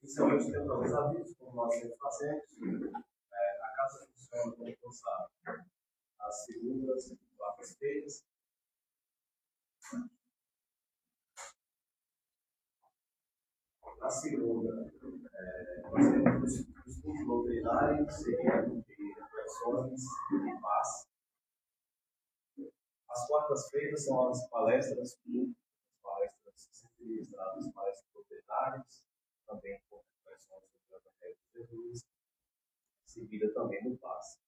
Inicialmente, temos alguns avisos, como nós sempre fazemos. A casa funciona, como todos sabem, às segundas e quartas-feiras. Na segunda, nós temos o estudo doutrinário, seguido de reflexões e paz. As quartas-feiras são as palestras públicas, palestras sempre ministradas, palestras doutrinárias, também com reflexões sobre o Evangelho de Jesus, seguida também do paz.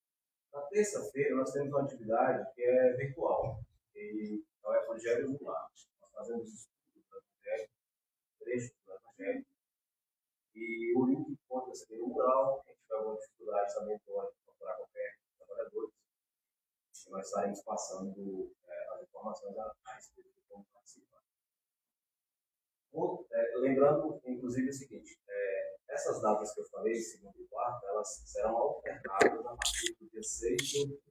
Na terça-feira, nós temos uma atividade que é virtual, que é o Evangelho no Lar. Nós fazemos estudos do Evangelho, trechos do Evangelho, e o link encontra-se aqui no mural. Quem tiver alguma dificuldade também pode procurar qualquer trabalhador. E nós estaremos passando as informações a respeito de como participar. Lembrando, inclusive, o seguinte: essas datas que eu falei, segunda e quarta, elas serão alternadas a partir do dia 6 de outubro.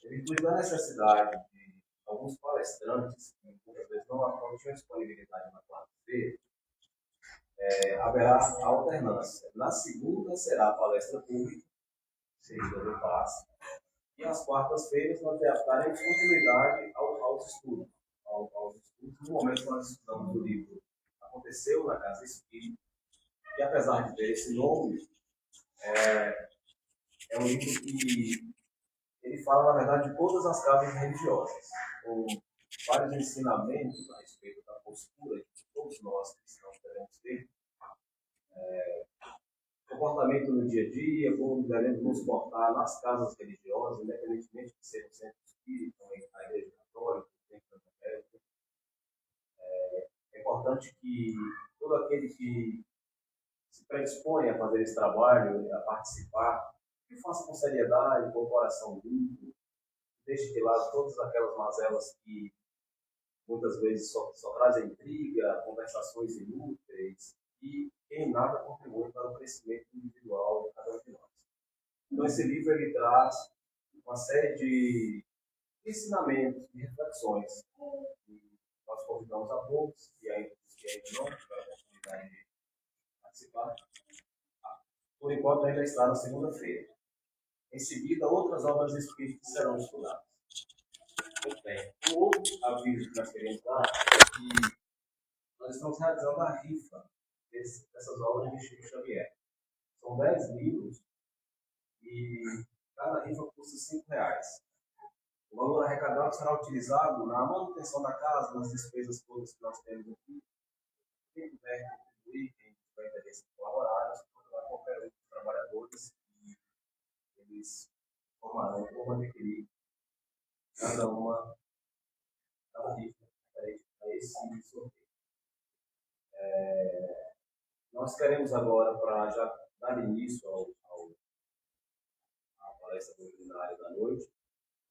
Em virtude da necessidade de alguns palestrantes, que muitas vezes não tinham disponibilidade na quarta-feira, haverá alternância. Na segunda será a palestra pública, seguida do passe, e às quartas-feiras nós daremos continuidade aos estudos. No momento que nós estudamos o livro Aconteceu na Casa Espírita, e apesar de ter esse nome, é um livro que ele fala, na verdade, de todas as casas religiosas, com vários ensinamentos a respeito da postura que todos nós cristãos devemos ter, comportamento no dia a dia, como devemos nos portar nas casas religiosas, independentemente de ser um centro espírita, a igreja católica, o centro evangélico. É importante que todo aquele que se predispõe a fazer esse trabalho, a participar, que faça com seriedade, com o coração limpo, deixe de lado todas aquelas mazelas que muitas vezes só trazem intriga, conversações inúteis e em nada contribui para o crescimento individual de cada um de nós. Então, esse livro ele traz uma série de ensinamentos, de reflexões. E nós convidamos a todos que ainda não tiveram a oportunidade de participar. Por enquanto, ainda está na segunda-feira. Em seguida, outras obras espíritas serão estudadas. Muito bem. Um outro aviso que nós queremos dar é que nós estamos realizando a rifa dessas obras de Chico Xavier. São 10 livros e cada rifa custa R$5. O valor arrecadado será utilizado na manutenção da casa, nas despesas todas que nós temos aqui. Quem puder contribuir, quem tiver interesse em colaborar, nós procurar qualquer um dos trabalhadores e eles formarão como adquirir cada rifa para esse sorteio. Nós queremos agora, para já dar início à palestra doutrinária da noite,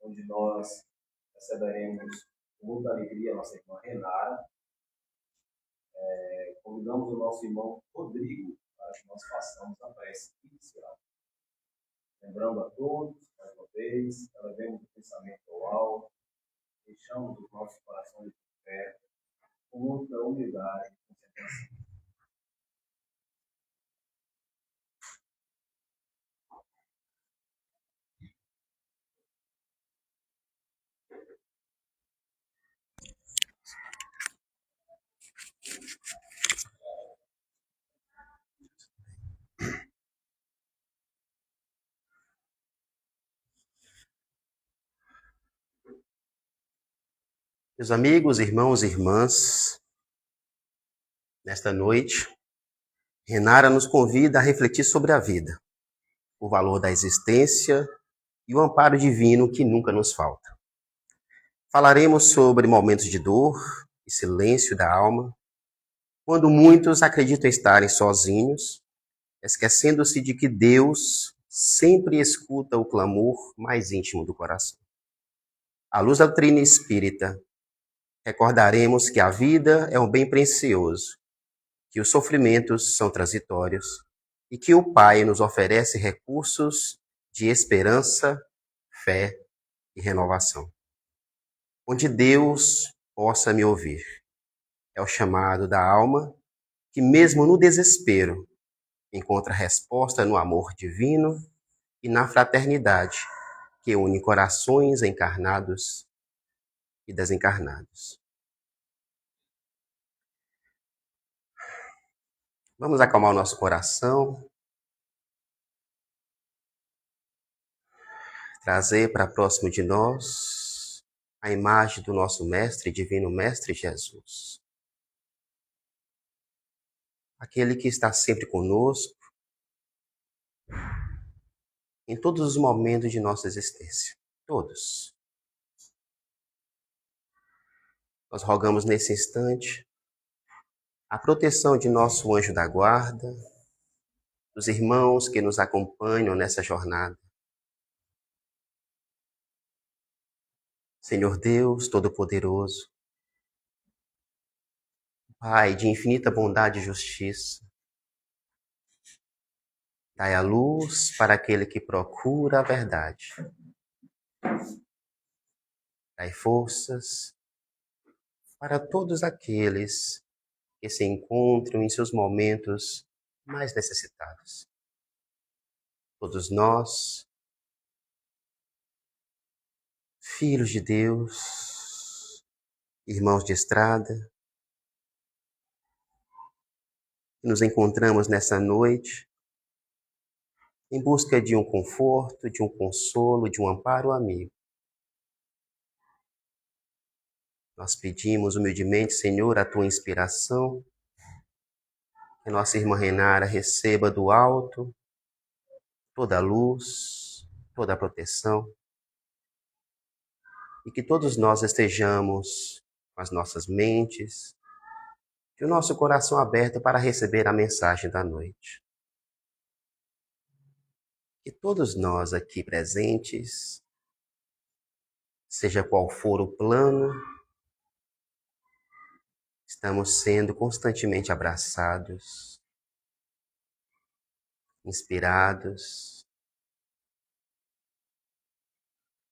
onde nós receberemos com muita alegria a nossa irmã Renara. Convidamos o nosso irmão Rodrigo para que nós façamos a prece inicial. Lembrando a todos, mais uma vez, elevemos o pensamento ao alto, deixamos os nossos corações de fé, com muita humildade e concentração. Meus amigos, irmãos e irmãs, nesta noite, Renara nos convida a refletir sobre a vida, o valor da existência e o amparo divino que nunca nos falta. Falaremos sobre momentos de dor e silêncio da alma, quando muitos acreditam estarem sozinhos, esquecendo-se de que Deus sempre escuta o clamor mais íntimo do coração. À luz da doutrina espírita, recordaremos que a vida é um bem precioso, que os sofrimentos são transitórios e que o Pai nos oferece recursos de esperança, fé e renovação. Onde Deus possa me ouvir. É o chamado da alma que mesmo no desespero encontra resposta no amor divino e na fraternidade que une corações encarnados e desencarnados. Vamos acalmar o nosso coração, trazer para próximo de nós a imagem do nosso Mestre, Divino Mestre Jesus. Aquele que está sempre conosco, em todos os momentos de nossa existência. Todos. Nós rogamos nesse instante a proteção de nosso anjo da guarda, dos irmãos que nos acompanham nessa jornada. Senhor Deus Todo-Poderoso, Pai de infinita bondade e justiça, dai a luz para aquele que procura a verdade. Dai forças para todos aqueles que se encontram em seus momentos mais necessitados. Todos nós, filhos de Deus, irmãos de estrada, nos encontramos nessa noite em busca de um conforto, de um consolo, de um amparo amigo. Nós pedimos humildemente, Senhor, a tua inspiração, que nossa irmã Renara receba do alto toda a luz, toda a proteção, e que todos nós estejamos com as nossas mentes e o nosso coração aberto para receber a mensagem da noite. Que todos nós aqui presentes, seja qual for o plano, estamos sendo constantemente abraçados, inspirados.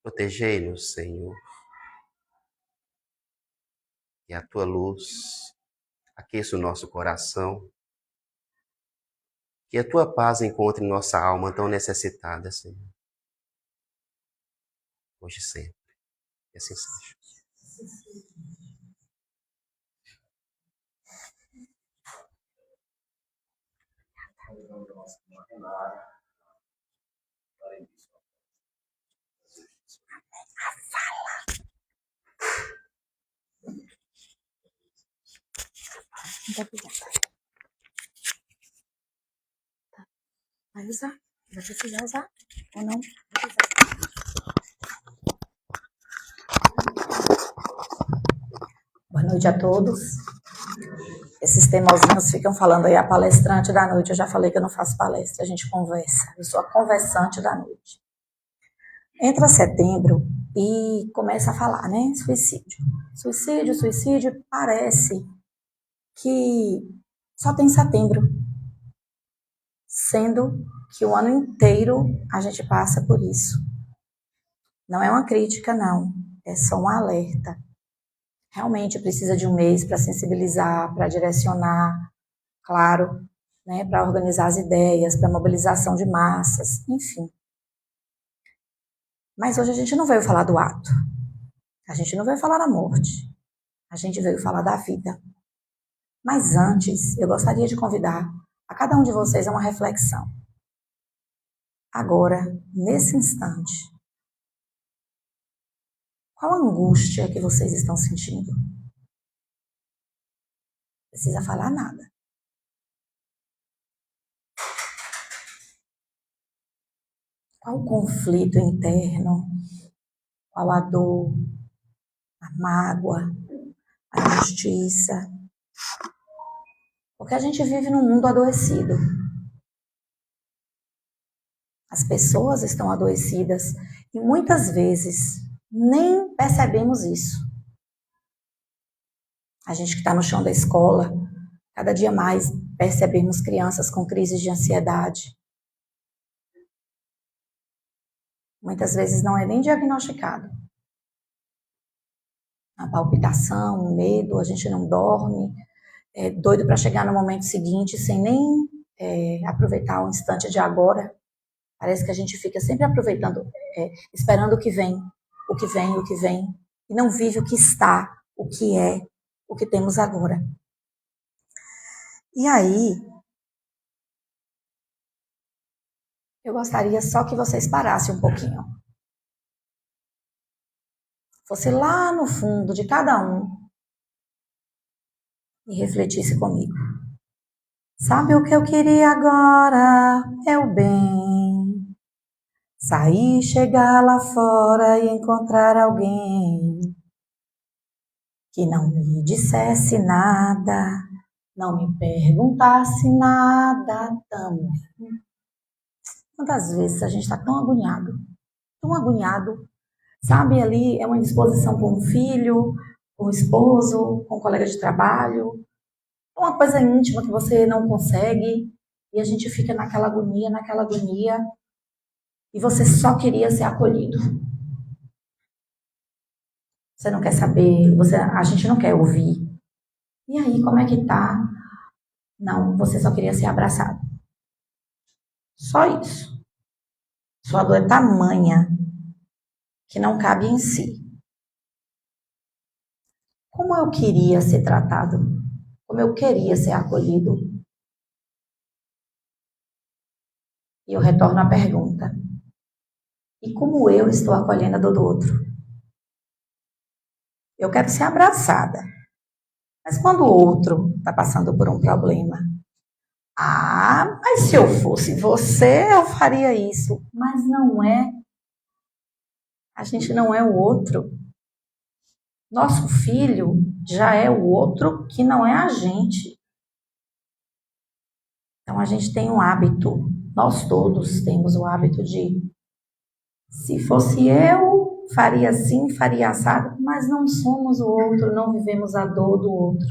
Protegei-nos, Senhor, e a tua luz aqueça o nosso coração, que a tua paz encontre nossa alma tão necessitada, Senhor, hoje e sempre. Que assim seja. Muito obrigada. Vai usar? Vai precisar usar ou não? Boa noite a todos. Esses teimosinhos ficam falando aí, a palestrante da noite. Eu já falei que eu não faço palestra, a gente conversa. Eu sou a conversante da noite. Entra setembro e começa a falar, né? Suicídio. Suicídio, suicídio. Parece que só tem setembro. Sendo que o ano inteiro a gente passa por isso. Não é uma crítica, não. É só um alerta. Realmente precisa de um mês para sensibilizar, para direcionar, claro, né, para organizar as ideias, para mobilização de massas, enfim. Mas hoje a gente não veio falar do ato. A gente não veio falar da morte. A gente veio falar da vida. Mas antes, eu gostaria de convidar a cada um de vocês a uma reflexão. Agora, nesse instante, qual a angústia que vocês estão sentindo? Não precisa falar nada. Qual o conflito interno? Qual a dor? A mágoa? A injustiça? Porque a gente vive num mundo adoecido. As pessoas estão adoecidas e muitas vezes nem percebemos isso. A gente que está no chão da escola, cada dia mais percebemos crianças com crises de ansiedade. Muitas vezes não é nem diagnosticado. A palpitação, o medo, a gente não dorme. doido para chegar no momento seguinte, sem nem aproveitar o instante de agora. Parece que a gente fica sempre aproveitando, esperando o que vem, o que vem, o que vem, e não vive o que está, o que é, o que temos agora. E aí, eu gostaria só que vocês parassem um pouquinho. Fosse lá no fundo de cada um e refletisse comigo. Sabe o que eu queria agora? É o bem. Sair, chegar lá fora e encontrar alguém que não me dissesse nada, não me perguntasse nada também. Quantas vezes a gente está tão agoniado, sabe, ali é uma indisposição com o filho, com o esposo, com o colega de trabalho, uma coisa íntima que você não consegue, e a gente fica naquela agonia, e você só queria ser acolhido. Você não quer saber, a gente não quer ouvir. E aí, como é que tá? Não, você só queria ser abraçado. Só isso. Sua dor é tamanha que não cabe em si. Como eu queria ser tratado? Como eu queria ser acolhido? E eu retorno à pergunta. E como eu estou acolhendo a dor do outro? Eu quero ser abraçada. Mas quando o outro está passando por um problema, mas se eu fosse você, eu faria isso. Mas não é. A gente não é o outro. Nosso filho já é o outro que não é a gente. Então a gente tem um hábito, nós todos temos o hábito de, se fosse eu, faria assim, faria assado, mas não somos o outro, não vivemos a dor do outro.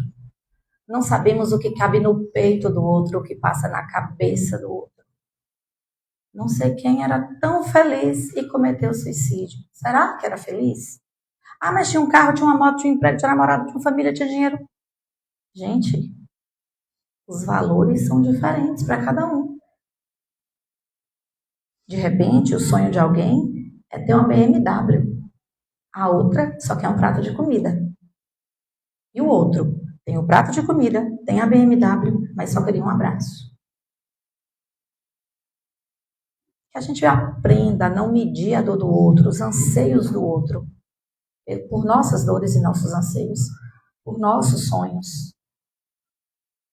Não sabemos o que cabe no peito do outro, o que passa na cabeça do outro. Não sei quem era tão feliz e cometeu suicídio. Será que era feliz? Mas tinha um carro, tinha uma moto, tinha um emprego, tinha namorado, tinha família, tinha dinheiro. Gente, os valores são diferentes para cada um. De repente, o sonho de alguém é ter uma BMW. A outra só quer um prato de comida. E o outro tem o prato de comida, tem a BMW, mas só queria um abraço. Que a gente aprenda a não medir a dor do outro, os anseios do outro, por nossas dores e nossos anseios, por nossos sonhos.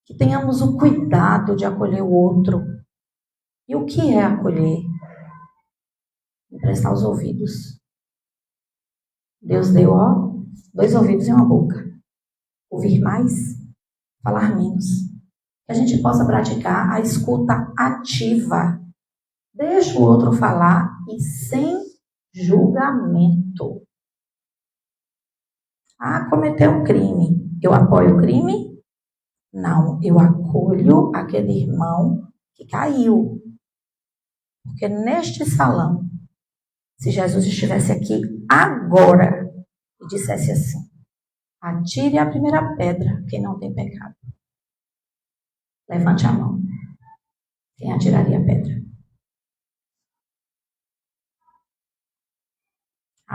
Que tenhamos o cuidado de acolher o outro. E o que é acolher? Emprestar os ouvidos. Deus deu, 2 ouvidos e uma boca. Ouvir mais, falar menos. Que a gente possa praticar a escuta ativa. Deixa o outro falar e sem julgamento. Cometeu um crime. Eu apoio o crime? Não, eu acolho aquele irmão que caiu. Porque neste salão, se Jesus estivesse aqui agora e dissesse assim, atire a primeira pedra, quem não tem pecado. Levante a mão. Quem atiraria a pedra?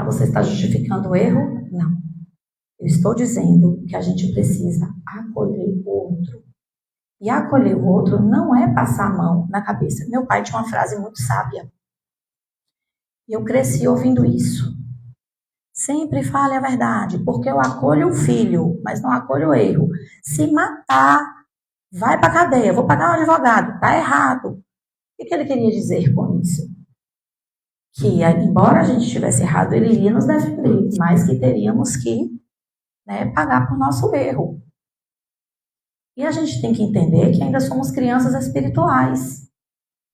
Você está justificando o erro? Não. Eu estou dizendo que a gente precisa acolher o outro. E acolher o outro não é passar a mão na cabeça. Meu pai tinha uma frase muito sábia. E eu cresci ouvindo isso. Sempre fale a verdade, porque eu acolho o filho, mas não acolho o erro. Se matar, vai para a cadeia, vou pagar um advogado, tá errado. O que ele queria dizer com isso? Que, embora a gente estivesse errado, ele iria nos defender, mas que teríamos que pagar por nosso erro. E a gente tem que entender que ainda somos crianças espirituais.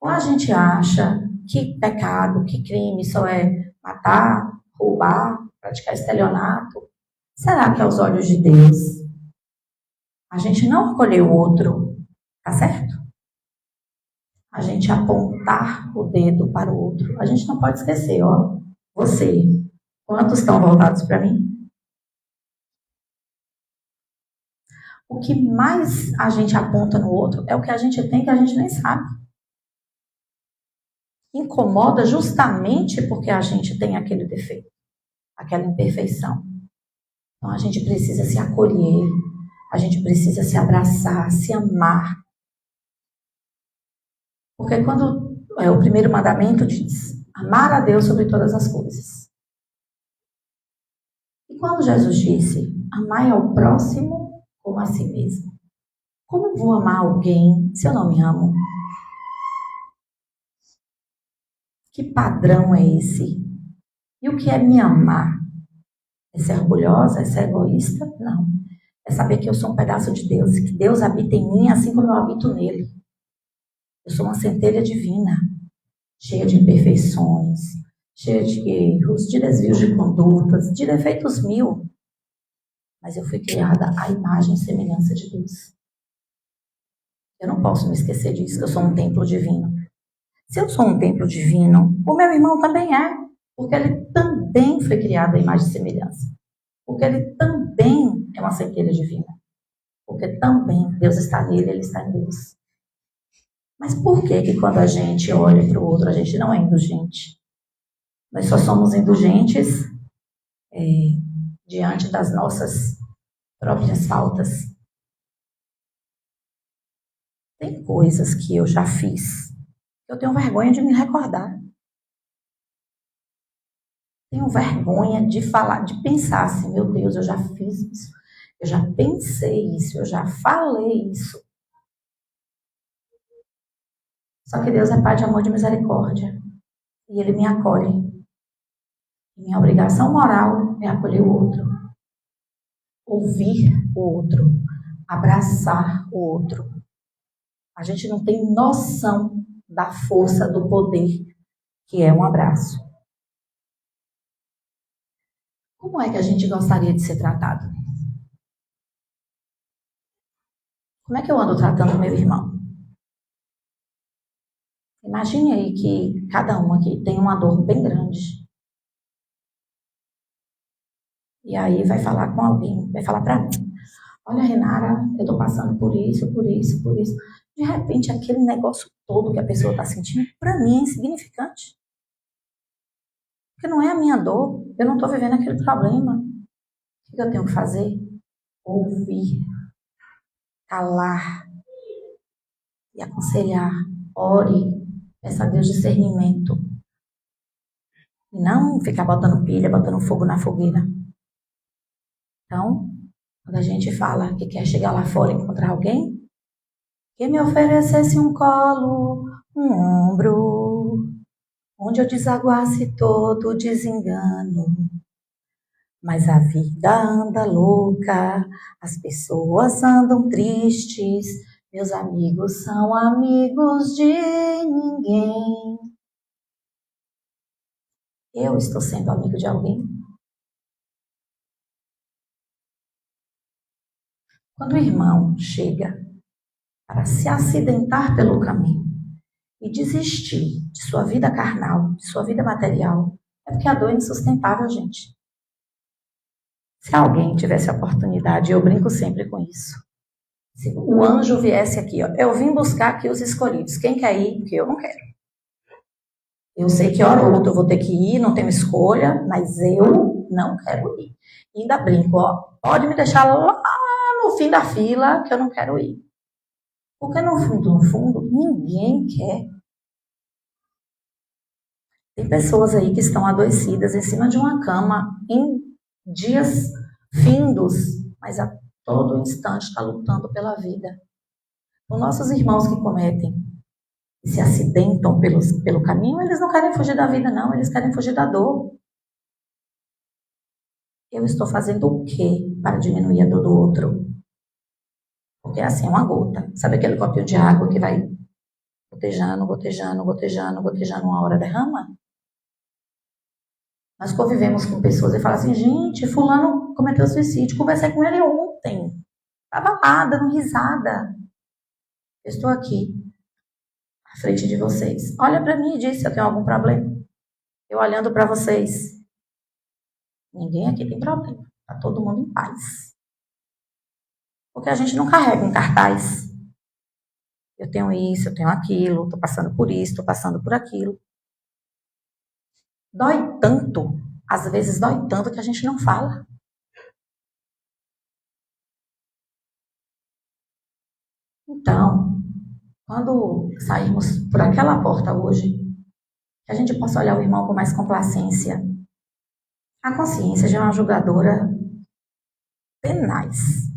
Ou a gente acha que pecado, que crime só é matar, roubar, praticar estelionato. Será que aos olhos de Deus a gente não acolher o outro, tá certo? A gente apontar o dedo para o outro. A gente não pode esquecer, você, quantos estão voltados para mim? O que mais a gente aponta no outro é o que a gente tem que a gente nem sabe. Incomoda justamente porque a gente tem aquele defeito, aquela imperfeição. Então a gente precisa se acolher, a gente precisa se abraçar, se amar. Porque quando o primeiro mandamento diz, amar a Deus sobre todas as coisas. E quando Jesus disse, amai ao próximo como a si mesmo. Como eu vou amar alguém se eu não me amo? Que padrão é esse? E o que é me amar? É ser orgulhosa? É ser egoísta? Não. É saber que eu sou um pedaço de Deus e que Deus habita em mim assim como eu habito nele. Eu sou uma centelha divina, cheia de imperfeições, cheia de erros, de desvios de condutas, de defeitos mil. Mas eu fui criada à imagem e semelhança de Deus. Eu não posso me esquecer disso, que eu sou um templo divino. Se eu sou um templo divino, o meu irmão também é, porque ele também foi criado à imagem e semelhança. Porque ele também é uma centelha divina. Porque também Deus está nele, ele está em Deus. Mas por que quando a gente olha para o outro, a gente não é indulgente? Nós só somos indulgentes diante das nossas próprias faltas. Tem coisas que eu já fiz, que eu tenho vergonha de me recordar. Tenho vergonha de falar, de pensar assim, meu Deus, eu já fiz isso, eu já pensei isso, eu já falei isso. Só que Deus é Pai de amor e de misericórdia. E Ele me acolhe. Minha obrigação moral é acolher o outro. Ouvir o outro. Abraçar o outro. A gente não tem noção da força, do poder que é um abraço. Como é que a gente gostaria de ser tratado? Como é que eu ando tratando meu irmão? Imagine aí que cada um aqui tem uma dor bem grande. E aí vai falar com alguém, vai falar para mim. Olha, Renara, eu estou passando por isso, por isso, por isso. De repente, aquele negócio todo que a pessoa está sentindo, para mim é insignificante. Porque não é a minha dor, eu não estou vivendo aquele problema. O que eu tenho que fazer? Ouvir, calar e aconselhar. Ore, peça a Deus discernimento. E não ficar botando pilha, botando fogo na fogueira. Então, quando a gente fala que quer chegar lá fora e encontrar alguém, que me oferecesse um colo, um ombro, onde eu desaguasse todo o desengano. Mas a vida anda louca, as pessoas andam tristes, meus amigos são amigos de ninguém. Eu estou sendo amigo de alguém? Quando o irmão chega para se acidentar pelo caminho e desistir de sua vida carnal, de sua vida material, é porque a dor é insustentável, gente. Se alguém tivesse a oportunidade, eu brinco sempre com isso. Se o anjo viesse aqui, ó, eu vim buscar aqui os escolhidos. Quem quer ir? Porque eu não quero. Eu sei que hora ou outra eu vou ter que ir, não tenho escolha, mas eu não quero ir. E ainda brinco, ó, pode me deixar lá no fim da fila que eu não quero ir. Porque no fundo, ninguém quer. Tem pessoas aí que estão adoecidas em cima de uma cama em dias findos, mas a todo instante está lutando pela vida. Os nossos irmãos que cometem e se acidentam pelo caminho, eles não querem fugir da vida, não, eles querem fugir da dor. Eu estou fazendo o quê para diminuir a dor do outro? Porque é assim, uma gota. Sabe aquele copinho de água que vai gotejando, gotejando, gotejando, gotejando, uma hora derrama? Nós convivemos com pessoas e falam assim, gente, fulano cometeu suicídio, conversei com ele ontem. Estava lá, dando risada. Eu estou aqui, à frente de vocês. Olha para mim e diz se eu tenho algum problema. Eu olhando para vocês. Ninguém aqui tem problema. Está todo mundo em paz. Porque a gente não carrega um cartaz. Eu tenho isso, eu tenho aquilo, estou passando por isso, estou passando por aquilo. Dói tanto, às vezes dói tanto que a gente não fala. Então, quando sairmos por aquela porta hoje, que a gente possa olhar o irmão com mais complacência. A consciência já é uma julgadora tenaz.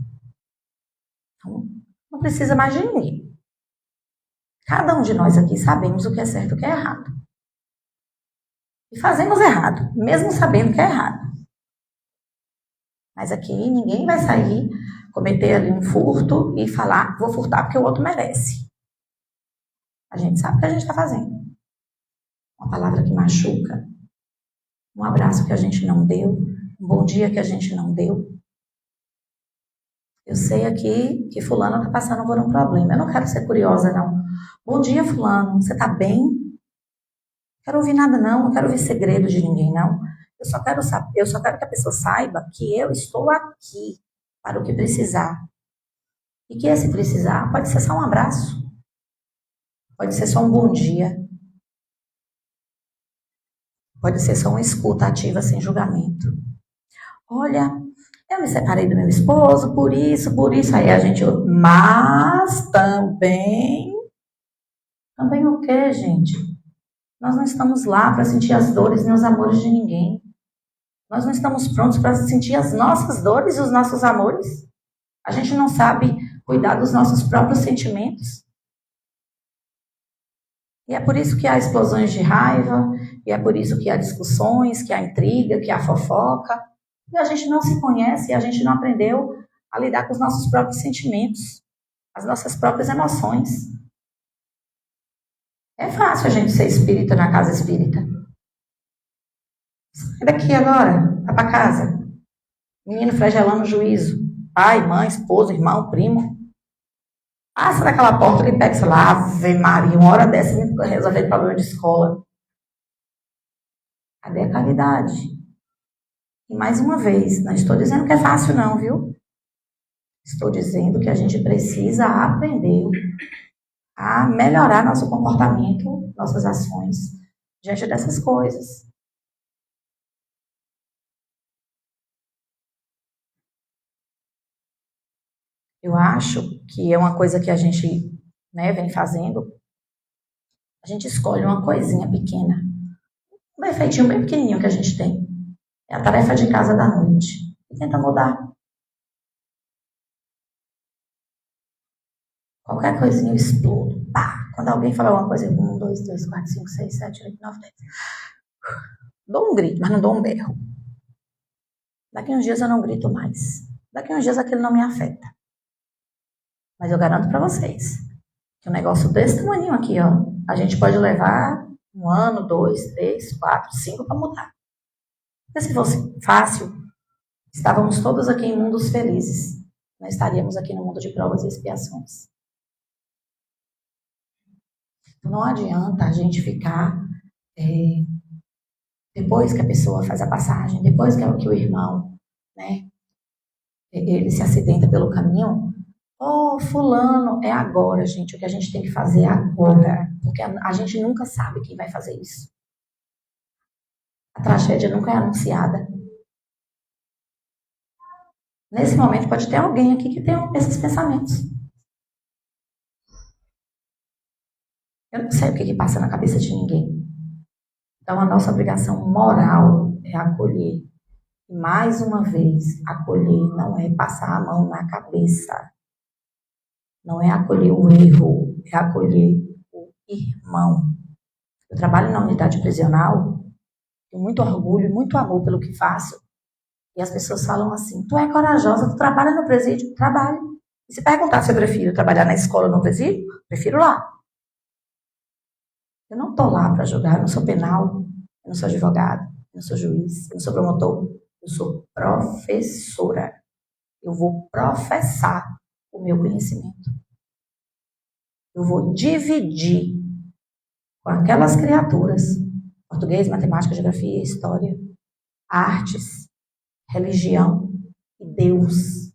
Então, não precisa mais de ninguém. Cada um de nós aqui sabemos o que é certo e o que é errado. E fazemos errado, mesmo sabendo que é errado. Mas aqui ninguém vai sair, cometer ali um furto e falar, vou furtar porque o outro merece. A gente sabe o que a gente está fazendo. Uma palavra que machuca, um abraço que a gente não deu, um bom dia que a gente não deu. Eu sei aqui que fulano está passando por um problema. Eu não quero ser curiosa, não. Bom dia, fulano. Você está bem? Não quero ouvir nada, não. Não quero ouvir segredo de ninguém, não. Eu só quero que a pessoa saiba que eu estou aqui para o que precisar. E que esse precisar pode ser só um abraço. Pode ser só um bom dia. Pode ser só uma escuta ativa sem julgamento. Olha, eu me separei do meu esposo por isso. Aí a gente... Mas também... Também o quê, gente? Nós não estamos lá para sentir as dores nem os amores de ninguém. Nós não estamos prontos para sentir as nossas dores e os nossos amores. A gente não sabe cuidar dos nossos próprios sentimentos. E é por isso que há explosões de raiva, e é por isso que há discussões, que há intriga, que há fofoca. E a gente não se conhece, e a gente não aprendeu a lidar com os nossos próprios sentimentos, as nossas próprias emoções. É fácil a gente ser espírita na casa espírita. Sai daqui agora, vai para casa. Menino flagelando o juízo. Pai, mãe, esposo, irmão, primo. Passa daquela porta e pega, sei lá, Ave Maria, uma hora dessa resolver problema de escola. Cadê a caridade? E mais uma vez, não estou dizendo que é fácil não, viu? Estou dizendo que a gente precisa aprender a melhorar nosso comportamento, nossas ações diante dessas coisas. Eu acho que é uma coisa que a gente vem fazendo. A gente escolhe uma coisinha pequena, um defeitinho bem pequenininho que a gente tem. É a tarefa de casa da noite. E tenta mudar. Qualquer coisinha eu explodo. Pá! Quando alguém fala uma coisa, 1, 2, 3, 4, 5, 6, 7, 8, 9, 10. Dou um grito, mas não dou um berro. Daqui uns dias eu não grito mais. Daqui uns dias aquilo não me afeta. Mas eu garanto para vocês que um negócio desse tamanho aqui, ó, a gente pode levar 1 ano, 2, 3, 4, 5 para mudar. Porque se fosse fácil, estávamos todos aqui em mundos felizes. Não estaríamos aqui no mundo de provas e expiações. Não adianta a gente ficar, depois que a pessoa faz a passagem, depois que o irmão, ele se acidenta pelo caminho, fulano, é agora, gente, o que a gente tem que fazer é agora, porque a gente nunca sabe quem vai fazer isso. A tragédia nunca é anunciada. Nesse momento pode ter alguém aqui que tem esses pensamentos. Eu não sei o que passa na cabeça de ninguém. Então, a nossa obrigação moral é acolher. E, mais uma vez, acolher não é passar a mão na cabeça. Não é acolher o erro, é acolher o irmão. Eu trabalho na unidade prisional, tenho muito orgulho e muito amor pelo que faço. E as pessoas falam assim, tu é corajosa, tu trabalha no presídio? Trabalho. E se perguntar se eu prefiro trabalhar na escola ou no presídio, prefiro lá. Eu não estou lá para julgar, eu não sou penal, eu não sou advogado, eu não sou juiz, eu não sou promotor, eu sou professora. Eu vou professar o meu conhecimento. Eu vou dividir com aquelas criaturas, português, matemática, geografia, história, artes, religião e Deus.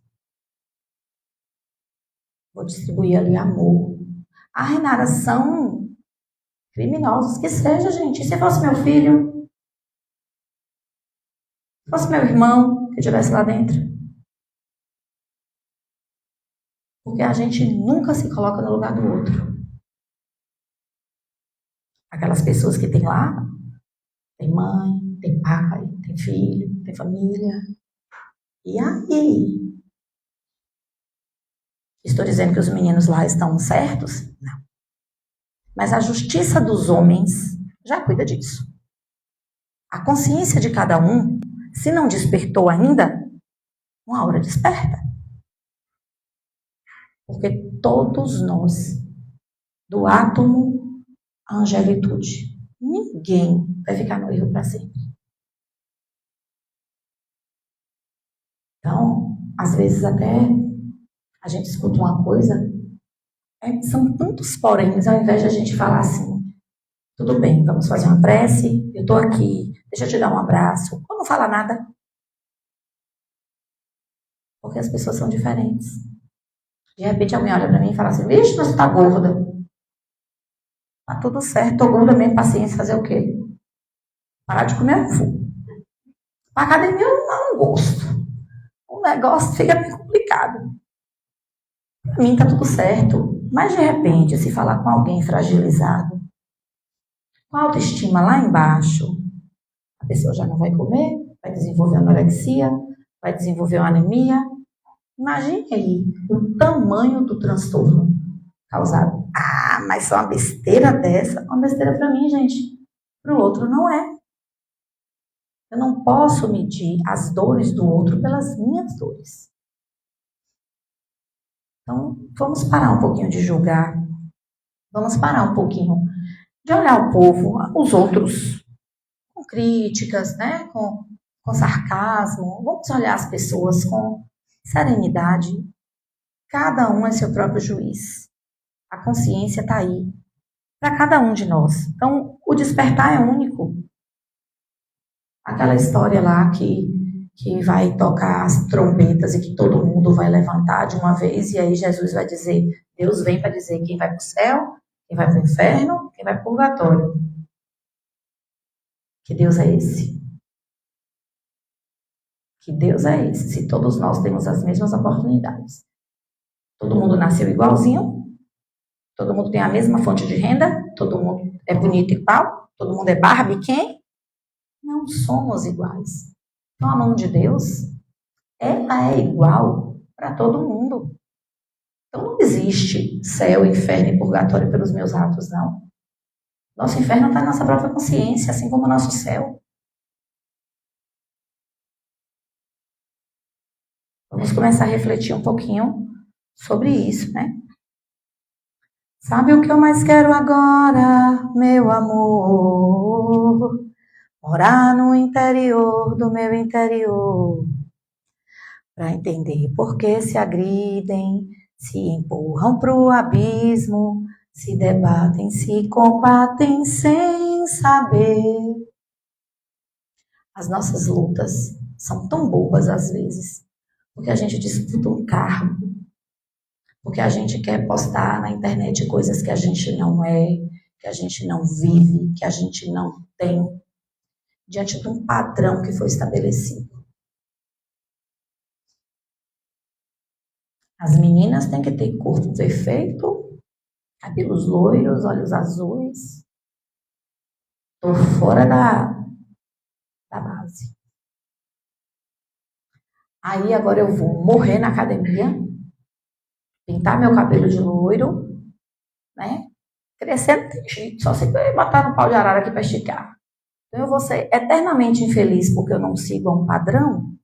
Vou distribuir ali amor. Ah, Renata, são criminosos. Que seja, gente. E se fosse meu filho? Se fosse meu irmão que estivesse lá dentro? Porque a gente nunca se coloca no lugar do outro. Aquelas pessoas que tem lá, tem mãe, tem pai, tem filho, tem família. E aí? Estou dizendo que os meninos lá estão certos? Não. Mas a justiça dos homens já cuida disso. A consciência de cada um, se não despertou ainda, uma hora desperta. Porque todos nós, do átomo à angelitude, ninguém vai ficar no erro para sempre. Então, às vezes até a gente escuta uma coisa, são tantos poréns, ao invés de a gente falar assim, tudo bem, vamos fazer uma prece, eu estou aqui, deixa eu te dar um abraço, ou não falar nada. Porque as pessoas são diferentes. De repente alguém olha para mim e fala assim, vixe, mas você tá gorda. Tá tudo certo, tô gorda mesmo, paciência, fazer o quê? Parar de comer um fogo. Pra academia eu não gosto. O negócio fica bem complicado. Pra mim tá tudo certo. Mas de repente, se falar com alguém fragilizado, com a autoestima lá embaixo, a pessoa já não vai comer, vai desenvolver anorexia, vai desenvolver uma anemia. Imagine aí o tamanho do transtorno causado. Ah, mas só uma besteira dessa? Uma besteira para mim, gente. Para o outro não é. Eu não posso medir as dores do outro pelas minhas dores. Então, vamos parar um pouquinho de julgar. Vamos parar um pouquinho de olhar o povo, os outros, com críticas, né? com sarcasmo. Vamos olhar as pessoas com serenidade. Cada um é seu próprio juiz. A consciência está aí para cada um de nós. Então, o despertar é único. Aquela história lá que vai tocar as trombetas e que todo mundo vai levantar de uma vez e aí Jesus vai dizer, Deus vem para dizer quem vai para o céu, quem vai para o inferno, quem vai para o purgatório. Que Deus é esse? Que Deus é esse? Se todos nós temos as mesmas oportunidades. Todo mundo nasceu igualzinho, todo mundo tem a mesma fonte de renda, todo mundo é bonito igual, todo mundo é Barbie quem? Não somos iguais. Então a mão de Deus, ela é igual para todo mundo. Então não existe céu, inferno e purgatório pelos meus atos, não. Nosso inferno está na nossa própria consciência, assim como o nosso céu. Vamos começar a refletir um pouquinho sobre isso, né? Sabe o que eu mais quero agora, meu amor? Morar no interior do meu interior. Para entender por que se agridem, se empurram pro abismo, se debatem, se combatem sem saber. As nossas lutas são tão bobas às vezes, porque a gente disputa um cargo, porque a gente quer postar na internet coisas que a gente não é, que a gente não vive, que a gente não tem, diante de um padrão que foi estabelecido. As meninas têm que ter corpo perfeito, cabelos loiros, olhos azuis. Estou fora da base. Aí agora eu vou morrer na academia, pintar meu cabelo de loiro, né? Crescer não tem jeito, só se botar no pau de arara aqui para esticar. Então eu vou ser eternamente infeliz porque eu não sigo um padrão.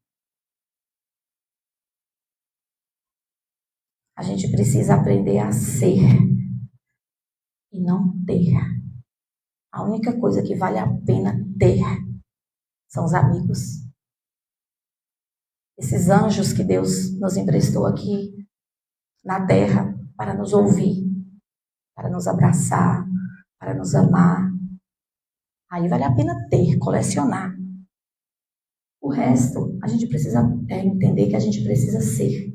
A gente precisa aprender a ser e não ter. A única coisa que vale a pena ter são os amigos. Esses anjos que Deus nos emprestou aqui na terra para nos ouvir, para nos abraçar, para nos amar. Aí vale a pena ter, colecionar. O resto, a gente precisa entender que a gente precisa ser.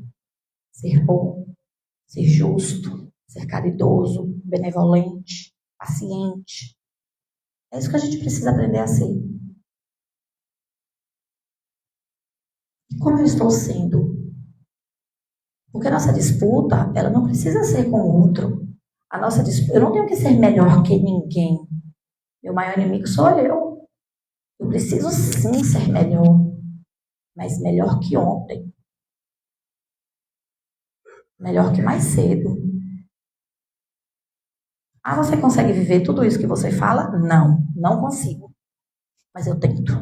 Ser bom, ser justo, ser caridoso, benevolente, paciente. É isso que a gente precisa aprender a ser. E como eu estou sendo? Porque a nossa disputa, ela não precisa ser com o outro. A nossa disputa, eu não tenho que ser melhor que ninguém. Meu maior inimigo sou eu. Eu preciso sim ser melhor, mas melhor que ontem. Melhor que mais cedo. Ah, você consegue viver tudo isso que você fala? Não, não consigo. Mas eu tento.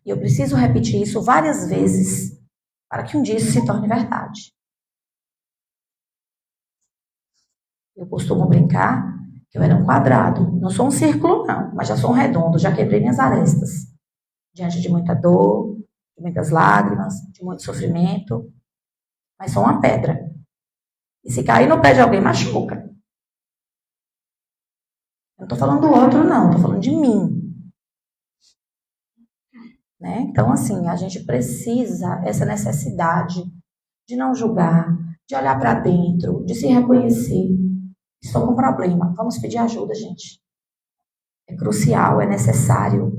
E eu preciso repetir isso várias vezes para que um dia isso se torne verdade. Eu costumo brincar que eu era um quadrado. Não sou um círculo, não, mas já sou um redondo. Já quebrei minhas arestas. Diante de muita dor, de muitas lágrimas, de muito sofrimento. Mas sou uma pedra. E se cair no pé de alguém, machuca. Eu não estou falando do outro, não. Estou falando de mim. Né? Então, assim, a gente precisa, essa necessidade de não julgar, de olhar para dentro, de se reconhecer. Estou com um problema. Vamos pedir ajuda, gente. É crucial, é necessário.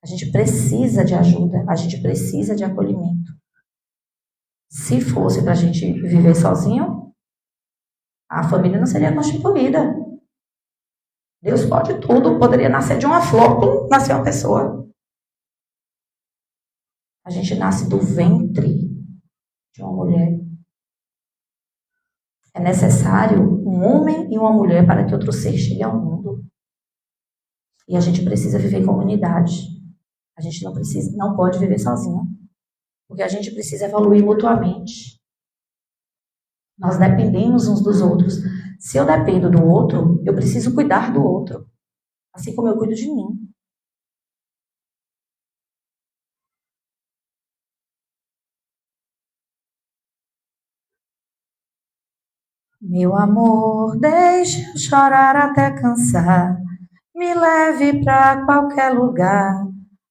A gente precisa de ajuda, a gente precisa de acolhimento. Se fosse para a gente viver sozinho, a família não seria constituída. Deus pode tudo, poderia nascer de uma flor, nascer uma pessoa. A gente nasce do ventre de uma mulher. É necessário um homem e uma mulher para que outro ser chegue ao mundo. E a gente precisa viver em comunidade. A gente não pode viver sozinho. Porque a gente precisa evoluir mutuamente. Nós dependemos uns dos outros. Se eu dependo do outro, eu preciso cuidar do outro. Assim como eu cuido de mim. Meu amor, deixe eu chorar até cansar. Me leve para qualquer lugar,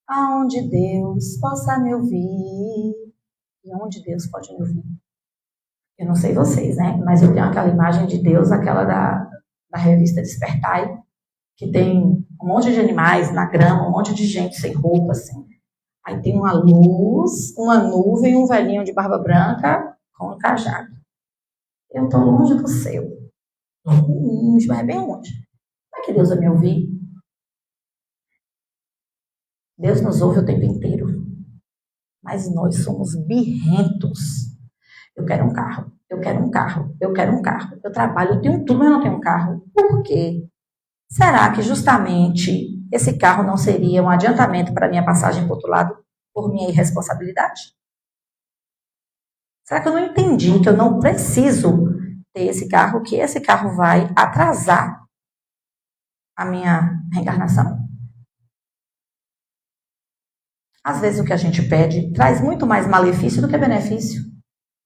aonde Deus possa me ouvir. E onde Deus pode me ouvir? Eu não sei vocês, né? Mas eu tenho aquela imagem de Deus, aquela da revista Despertai, que tem um monte de animais na grama, um monte de gente sem roupa, assim. Aí tem uma luz, uma nuvem, um velhinho de barba branca com um cajado. Eu estou longe do céu. Longe, mas é bem longe. Como é que Deus vai me ouvir? Deus nos ouve o tempo inteiro. Mas nós somos birrentos. Eu quero um carro, eu quero um carro, eu quero um carro. Eu trabalho, eu tenho tudo, mas eu não tenho um carro. Por quê? Será que justamente esse carro não seria um adiantamento para a minha passagem para o outro lado por minha irresponsabilidade? Será que eu não entendi que eu não preciso ter esse carro, que esse carro vai atrasar a minha reencarnação? Às vezes o que a gente pede traz muito mais malefício do que benefício.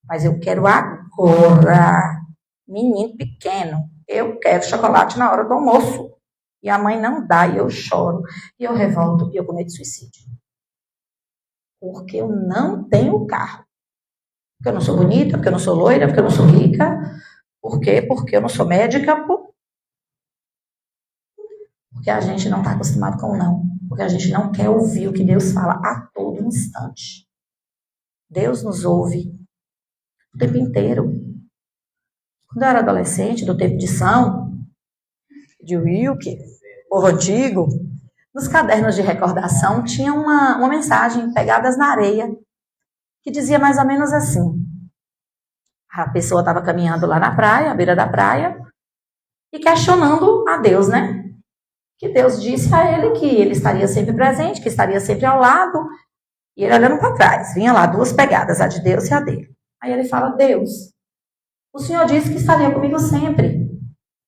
Mas eu quero agora. Menino pequeno, eu quero chocolate na hora do almoço. E a mãe não dá, e eu choro, e eu revolto, e eu cometo suicídio. Porque eu não tenho carro. Porque eu não sou bonita, porque eu não sou loira, porque eu não sou rica. Por quê? Porque eu não sou médica. Porque a gente não está acostumado com o não. Porque a gente não quer ouvir o que Deus fala a todo instante. Deus nos ouve o tempo inteiro. Quando eu era adolescente, do tempo de São, de Wilke, povo antigo, nos cadernos de recordação tinha uma mensagem, pegadas na areia, que dizia mais ou menos assim. A pessoa estava caminhando lá na praia, à beira da praia, e questionando a Deus, né? Que Deus disse a ele que ele estaria sempre presente, que estaria sempre ao lado, e ele olhando para trás, vinha lá duas pegadas, a de Deus e a dele. Aí ele fala: Deus, o Senhor disse que estaria comigo sempre,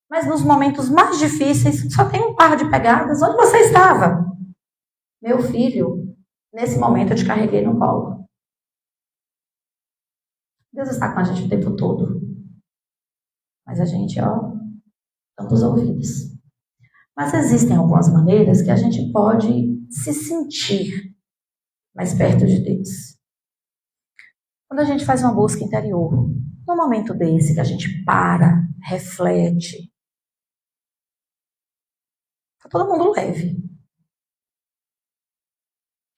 mas nos momentos mais difíceis só tem um par de pegadas. Onde você estava? Meu filho, nesse momento eu te carreguei no colo. Deus está com a gente o tempo todo, mas a gente, tampa os ouvidos. Mas existem algumas maneiras que a gente pode se sentir mais perto de Deus. Quando a gente faz uma busca interior, num momento desse que a gente para, reflete, tá todo mundo leve.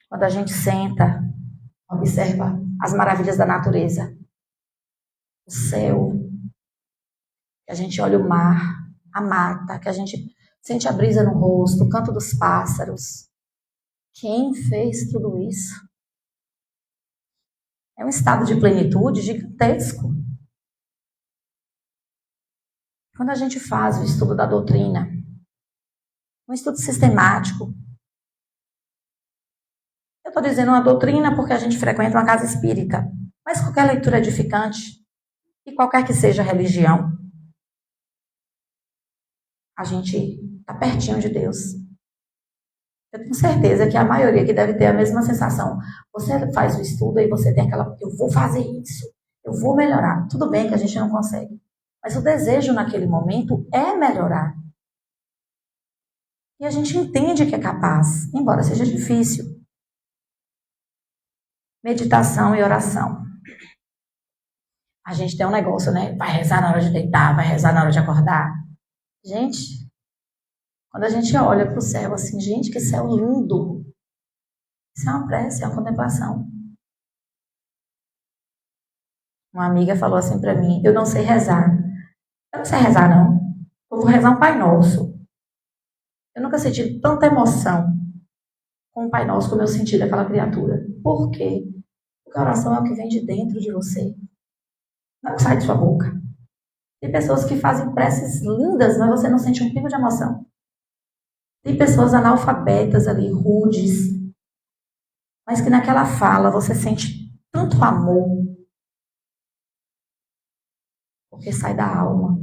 Quando a gente senta, observa as maravilhas da natureza, o céu, que a gente olha o mar, a mata, que a gente sente a brisa no rosto, o canto dos pássaros. Quem fez tudo isso? É um estado de plenitude gigantesco. Quando a gente faz o estudo da doutrina, um estudo sistemático, eu estou dizendo uma doutrina porque a gente frequenta uma casa espírita, mas qualquer leitura edificante, e qualquer que seja a religião, a gente está pertinho de Deus. Eu tenho certeza que a maioria que deve ter a mesma sensação. Você faz o estudo e você tem aquela, eu vou fazer isso, eu vou melhorar. Tudo bem que a gente não consegue, mas o desejo naquele momento é melhorar. E a gente entende que é capaz, embora seja difícil. Meditação e oração. A gente tem um negócio, né? Vai rezar na hora de deitar, vai rezar na hora de acordar. Gente, quando a gente olha para o céu assim, gente, que céu lindo. Isso é uma prece, é uma contemplação. Uma amiga falou assim para mim, eu não sei rezar. Eu não sei rezar, não. Eu vou rezar um Pai Nosso. Eu nunca senti tanta emoção com o Pai Nosso como eu senti daquela criatura. Por quê? Porque a oração é o que vem de dentro de você. Não é o que sai de sua boca. Tem pessoas que fazem preces lindas, mas você não sente um pingo de emoção. Tem pessoas analfabetas ali, rudes, mas que naquela fala você sente tanto amor, porque sai da alma,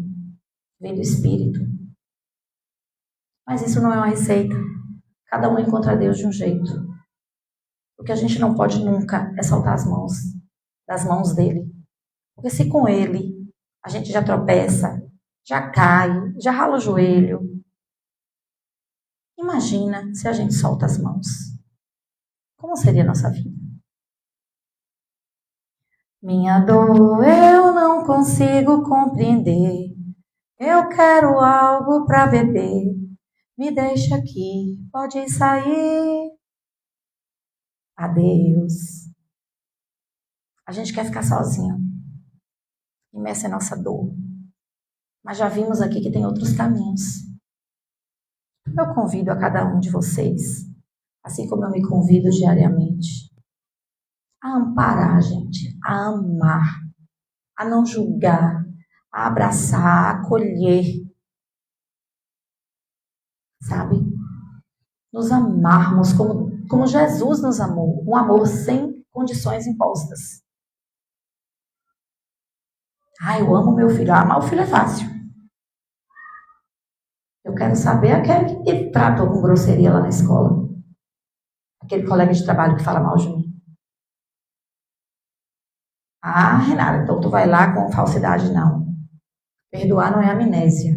vem do espírito. Mas isso não é uma receita. Cada um encontra Deus de um jeito. O que a gente não pode nunca é soltar as mãos, das mãos dele. Porque se com ele a gente já tropeça, já cai, já rala o joelho, imagina se a gente solta as mãos. Como seria a nossa vida? Minha dor eu não consigo compreender. Eu quero algo para beber. Me deixa aqui, pode sair. Adeus. A gente quer ficar sozinho. Imersa em nossa dor. Mas já vimos aqui que tem outros caminhos. Eu convido a cada um de vocês, assim como eu me convido diariamente, a amparar, gente, a amar, a não julgar, a abraçar, a acolher, sabe? Nos amarmos como Jesus nos amou, um amor sem condições impostas. Eu amo meu filho. Amar o filho é fácil. Eu quero saber aquele que trata com grosseria lá na escola. Aquele colega de trabalho que fala mal de mim. Renata, então tu vai lá com falsidade? Não. Perdoar não é amnésia.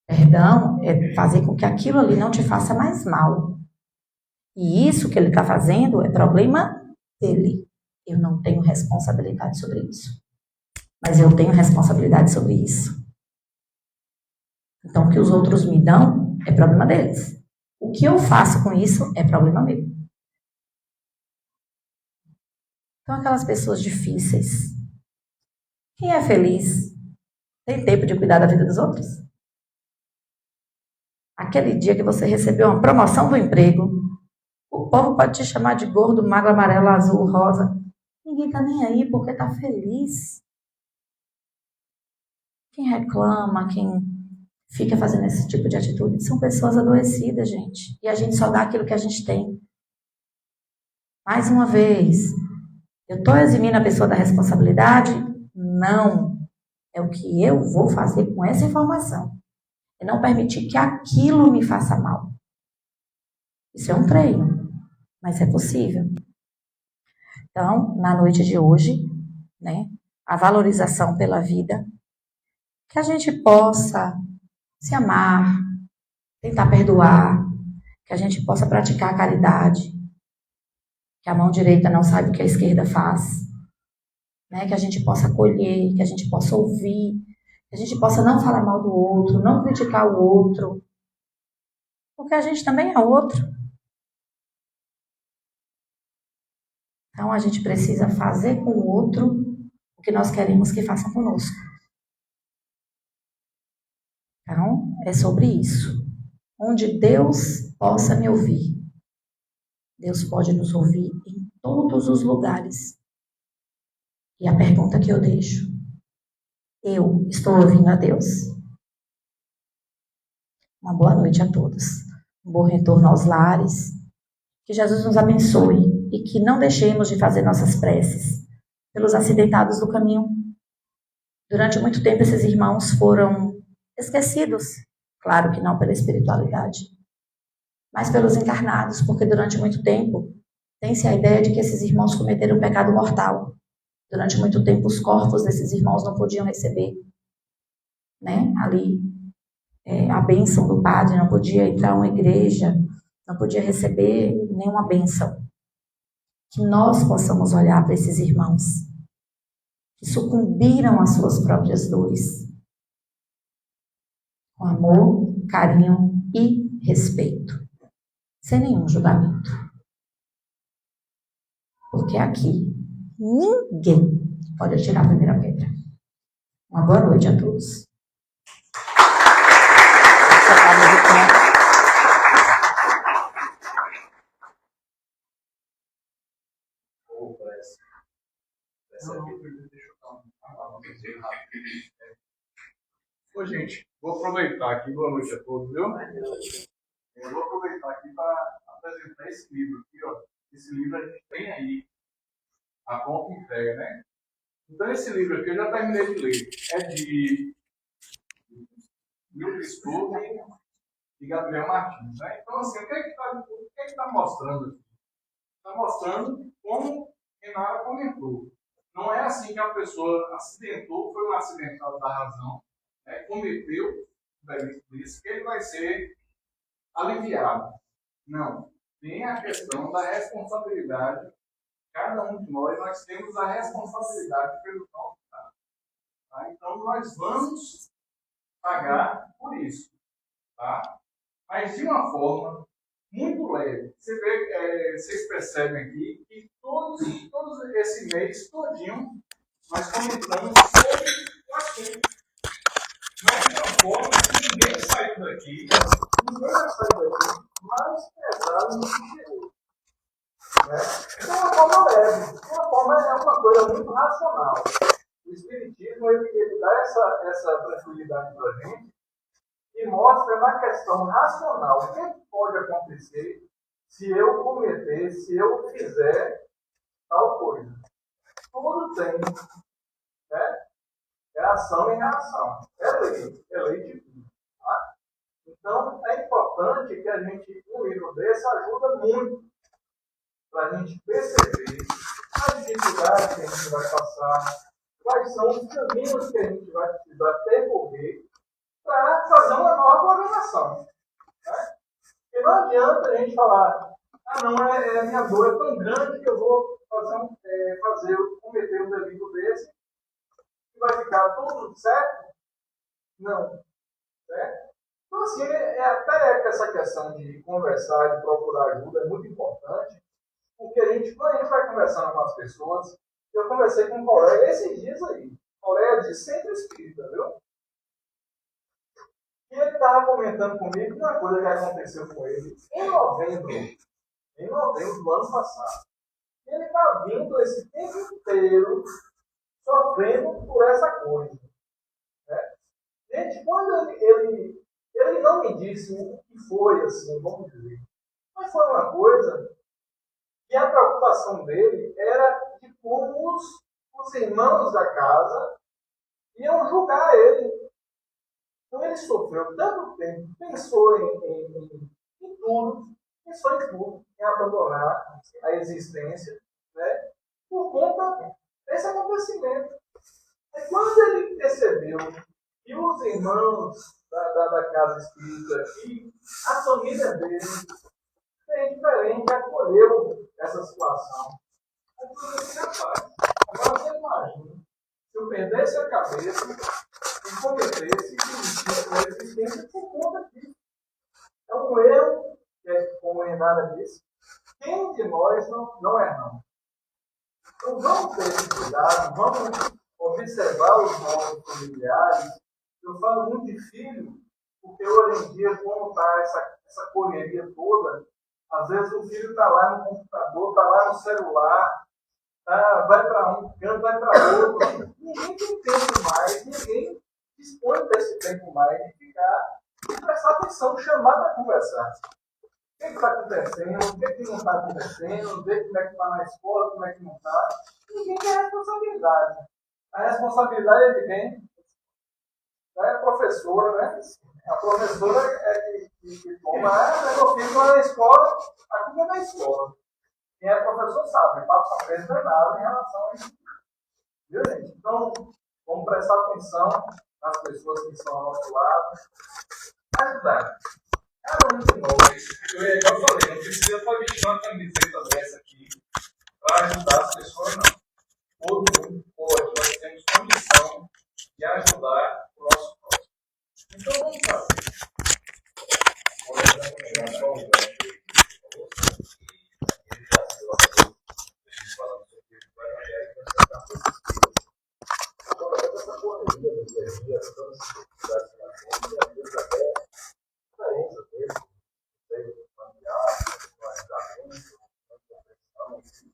Perdão é fazer com que aquilo ali não te faça mais mal. E isso que ele está fazendo é problema dele. Eu não tenho responsabilidade sobre isso. Mas eu tenho responsabilidade sobre isso. Então, o que os outros me dão é problema deles. O que eu faço com isso é problema meu. Então, aquelas pessoas difíceis. Quem é feliz tem tempo de cuidar da vida dos outros? Aquele dia que você recebeu uma promoção do emprego, o povo pode te chamar de gordo, magro, amarelo, azul, rosa. Ninguém está nem aí porque está feliz. Quem reclama, quem fica fazendo esse tipo de atitude, são pessoas adoecidas, gente. E a gente só dá aquilo que a gente tem. Mais uma vez, eu estou eximindo a pessoa da responsabilidade? Não. É o que eu vou fazer com essa informação. É não permitir que aquilo me faça mal. Isso é um treino, mas é possível. Então, na noite de hoje, né, a valorização pela vida, que a gente possa se amar, tentar perdoar, que a gente possa praticar a caridade, que a mão direita não saiba o que a esquerda faz, né? Que a gente possa acolher, que a gente possa ouvir, que a gente possa não falar mal do outro, não criticar o outro, porque a gente também é outro. Então a gente precisa fazer com o outro o que nós queremos que façam conosco. Então, é sobre isso. Onde Deus possa me ouvir. Deus pode nos ouvir em todos os lugares. E a pergunta que eu deixo: eu estou ouvindo a Deus? Uma boa noite a todos. Um bom retorno aos lares. Que Jesus nos abençoe e que não deixemos de fazer nossas preces pelos acidentados do caminho. Durante muito tempo, esses irmãos foram esquecidos. Claro que não pela espiritualidade, mas pelos encarnados, porque durante muito tempo tem-se a ideia de que esses irmãos cometeram um pecado mortal. Durante muito tempo, os corpos desses irmãos não podiam receber, né, ali, a bênção do padre, não podia entrar a uma igreja, não podia receber nenhuma bênção. Que nós possamos olhar para esses irmãos que sucumbiram às suas próprias dores, com amor, carinho e respeito, sem nenhum julgamento. Porque aqui ninguém pode atirar a primeira pedra. Uma boa noite a todos. Ô, gente, vou aproveitar aqui, boa noite a todos, viu? Eu vou aproveitar aqui para apresentar esse livro aqui, ó. Esse livro a gente tem aí, A Pronta Entrega, né? Então, esse livro aqui eu já terminei de ler. É de Milton Sturm e Gabriel Martins, né? Então, assim, o que é que está mostrando aqui? Está mostrando como Renata comentou. Não é assim que a pessoa acidentou, foi um acidentado da razão, né, cometeu o delito desse, que ele vai ser aliviado. Não. Tem a questão da responsabilidade. Cada um de nós temos a responsabilidade pelo nosso ato. Tá? Então, nós vamos pagar por isso. Tá? Mas de uma forma muito leve. Vocês percebem aqui que todos esse mês todinho nós comentamos sobre o assunto. Mas de uma forma que ninguém saiu daqui, mais pesado do que chegou. Né? Então, uma forma leve. Uma forma é uma coisa muito racional. O Espiritismo ele dá essa tranquilidade para a gente e mostra na questão racional o que pode acontecer se eu cometer, se eu fizer tal coisa. Tudo tem, né? É ação e reação. É lei de tudo. Tá? Então, é importante que a gente, um livro desse ajuda muito para a gente perceber as dificuldades que a gente vai passar, quais são os caminhos que a gente vai precisar percorrer para fazer uma nova programação. Né? E não adianta a gente falar, não, a minha dor é tão grande que eu vou cometer um delito desse e vai ficar tudo certo? Não. Certo? Então, assim, até essa questão de conversar, de procurar ajuda é muito importante, porque quando a gente vai conversando com as pessoas, eu conversei com um colega esses dias aí, colega de centro espírita, viu? E ele estava comentando comigo uma coisa que aconteceu com ele em novembro do ano passado. E ele está vindo esse tempo inteiro sofrendo por essa coisa. Né? Gente, quando ele não me disse o que foi, assim, vamos dizer, mas foi uma coisa que a preocupação dele era de como os irmãos da casa iam julgar ele. Então ele sofreu tanto tempo, pensou em tudo, em abandonar a existência, né, por conta desse acontecimento. E quando ele percebeu que os irmãos da casa espírita e a família dele é diferente, acolheu essa situação, aí tudo assim, rapaz, Agora você imagina, se eu perdesse a cabeça e cometesse a existência por conta disso. É um erro, como a Renata disse, quem de nós não erramos? Então vamos ter esse cuidado, vamos observar os nossos familiares. Eu falo muito de filho, porque hoje em dia, como está essa correria toda, às vezes o filho está lá no computador, está lá no celular, vai para um canto, vai para outro. Ninguém tem tempo mais, ninguém dispõe desse tempo mais de ficar e prestar atenção, chamar para conversar. O que está acontecendo, o que não está acontecendo, ver como é que está na escola, como é que não está. Ninguém tem responsabilidade. A responsabilidade é de quem? É a professora, né? A professora é que toma, meu filho vai na escola, a culpa é da escola. Quem é professor sabe, passa a vez nada em relação a isso. Viu, gente? Então, vamos prestar atenção nas pessoas que estão ao nosso lado. Ajudar. Cada um de nós, eu falei, não precisa vestir uma camiseta dessa aqui para ajudar as pessoas, não. Todo mundo pode, nós temos condição de ajudar o nosso próximo. Então vamos fazer. Essa correria do dia a dia, todas as dificuldades que nós temos, e às vezes até diferenças mesmo, familiares, planejamento, compreensão, enfim.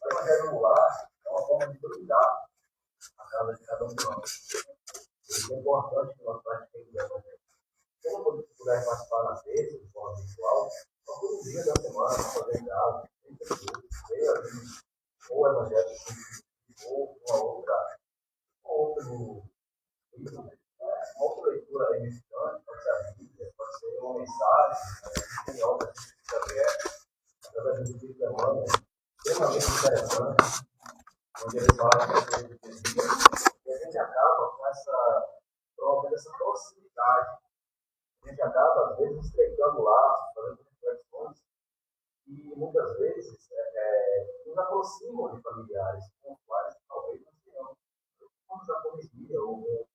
Mas uma regular é uma forma de cuidar a casa de cada um de nós. Isso é importante que nós pratiquemos o evangelho. Se eu não puder participar na terça, de forma virtual, só por um dia da semana, fazer em casa, ver ali, ou o evangelho, ou uma outra leitura edificante, pode ser a Bíblia, pode ser uma mensagem, tem obras de Xavier, através do Espírito de Emmanuel, extremamente interessante, onde ele fala sobre o dia, e a gente acaba com essa proximidade. A gente acaba, às vezes, estreitando laços, fazendo reflexões, e muitas vezes nos aproximam de familiares com os quais talvez nós tenhamos da correria ou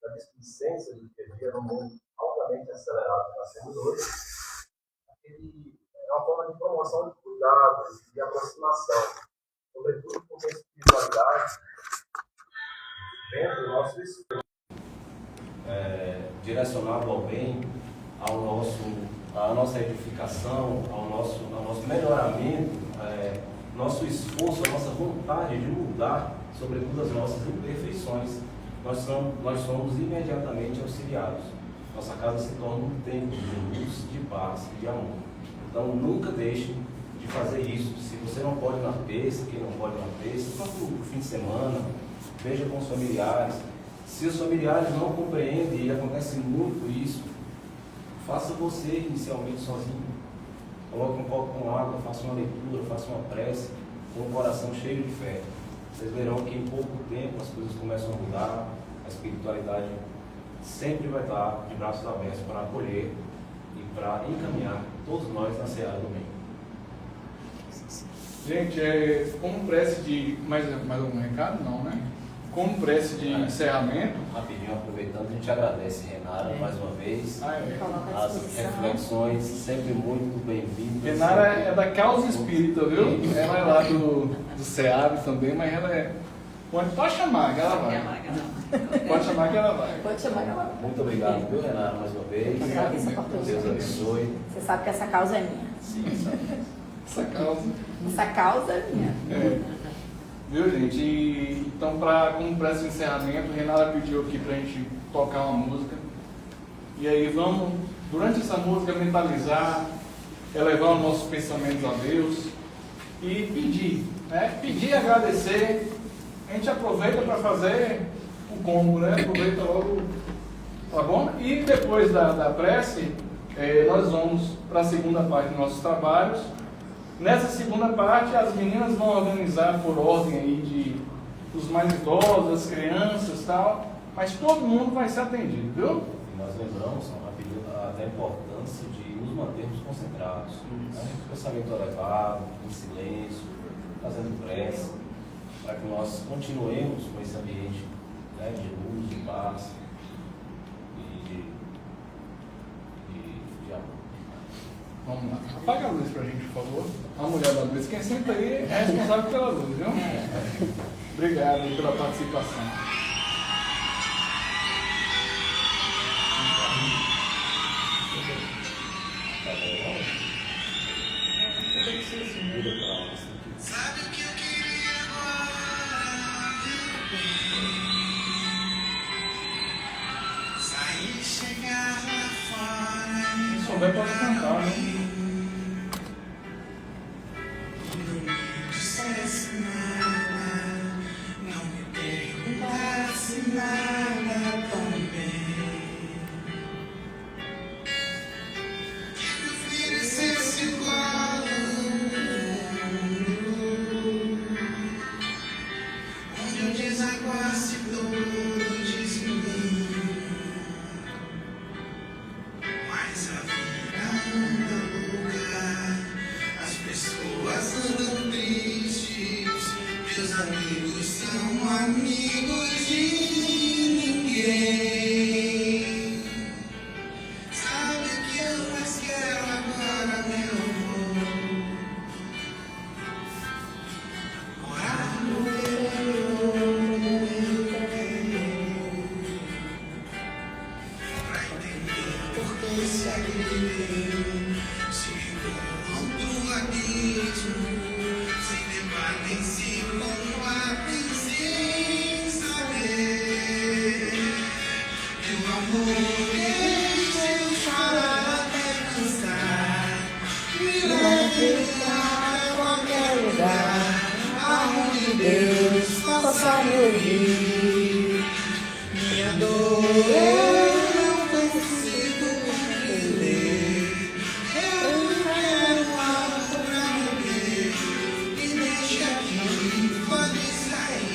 da displicência do dia a dia no mundo altamente acelerado que nós temos hoje. É uma forma de promoção de cuidado, de aproximação, sobretudo com a espiritualidade dentro do nosso espírito. Direcionado ao bem, à nossa edificação, ao nosso melhoramento, nosso esforço, a nossa vontade de mudar, sobretudo as nossas imperfeições, nós somos imediatamente auxiliados. Nossa casa se torna um templo de luz, de paz e de amor. Então nunca deixe de fazer isso. Se você não pode ir na terça, quem não pode ir na terça, vá para o fim de semana, veja com os familiares. Se os familiares não compreendem, e acontece muito isso, faça você inicialmente sozinho. Coloque um copo com água, faça uma leitura, faça uma prece, com o coração cheio de fé. Vocês verão que em pouco tempo as coisas começam a mudar, a espiritualidade sempre vai estar de braços abertos para acolher e para encaminhar todos nós na seara do bem. Gente, como prece de... Mais algum recado? Não, né? Como prece de encerramento... Rapidinho, aproveitando, a gente agradece Renara mais uma vez. As reflexões sempre muito bem-vindas. Renara é da causa espírita, viu? Ela é lá do SEAB também, mas ela é... Pode chamar que ela vai. Pode chamar que ela vai. Pode chamar que ela vai. Muito obrigado, viu, Renara, mais uma vez. Deus abençoe. Você sabe que essa causa é minha. Sim, sabe. Essa causa é minha. Viu, gente? Então, como prece de encerramento, Renata pediu aqui pra gente tocar uma música. E aí vamos, durante essa música, mentalizar, elevar os nossos pensamentos a Deus e pedir, né? Pedir e agradecer. A gente aproveita para fazer o combo, né? Aproveita logo, tá bom? E depois da prece, nós vamos para a segunda parte dos nossos trabalhos. Nessa segunda parte, as meninas vão organizar por ordem aí dos mais idosos, as crianças e tal, mas todo mundo vai ser atendido, viu? E nós lembramos da importância de nos mantermos concentrados, né? Pensamento elevado, em silêncio, fazendo prece. para que nós continuemos com esse ambiente, né, de luz, de paz e de amor. Vamos lá. Apaga a luz pra gente, por favor. A mulher da luz. Quem senta aí é responsável pela luz, viu? Obrigado pela participação. Sabe o que eu queria agora? Sair, chegar lá fora. Se souber, pode cantar, né? Não dissesse nada, não me perguntasse nada também. Que me oferecesse o colo, onde eu desaguasse todo desengano. Mas a vida anda louca, as pessoas andam tristes, meus amigos são amigos de ninguém. Sabe o que eu mais quero agora, meu amor? Morar no pra entender por que se agredir, se encontra um abismo, sem debatem, se combatem sem saber. Meu amor, deixa eu chorar até cansar, me leve pra qualquer lugar, aonde Deus possa me ouvir. Minha dor eu não consigo compreender. Eu quero algo pra viver. Me deixa aqui, pode sair.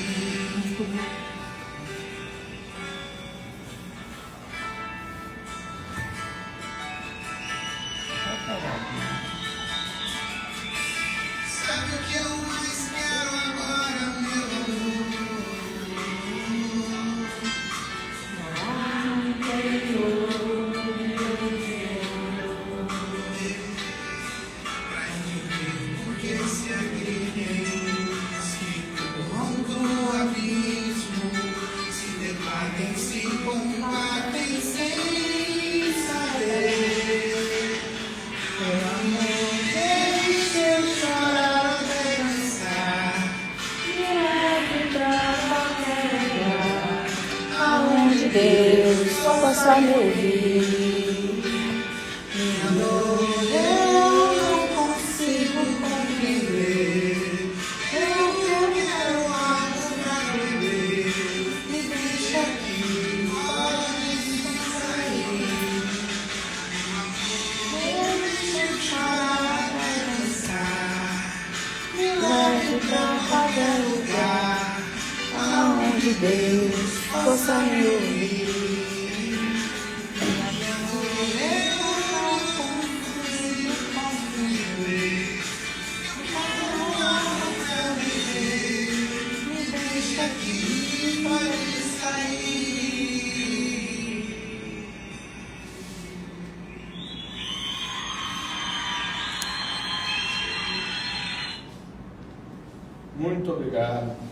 Sabe o que eu mais quero agora, meu amor? Pra entender por que se agridem, se empurram no abismo, se debatem, se combatem sem saber. Meu amor, deixa eu chorar até cansar, me leve pra qualquer lugar, aonde Deus possa me ouvir. Minha dor eu não consigo compreender. Eu quero algo pra beber. Me deixa aqui, pode sair. Deixa eu chorar pra cansar. Me leve pra qualquer lugar, aonde Deus possa me ouvir. Muito obrigado.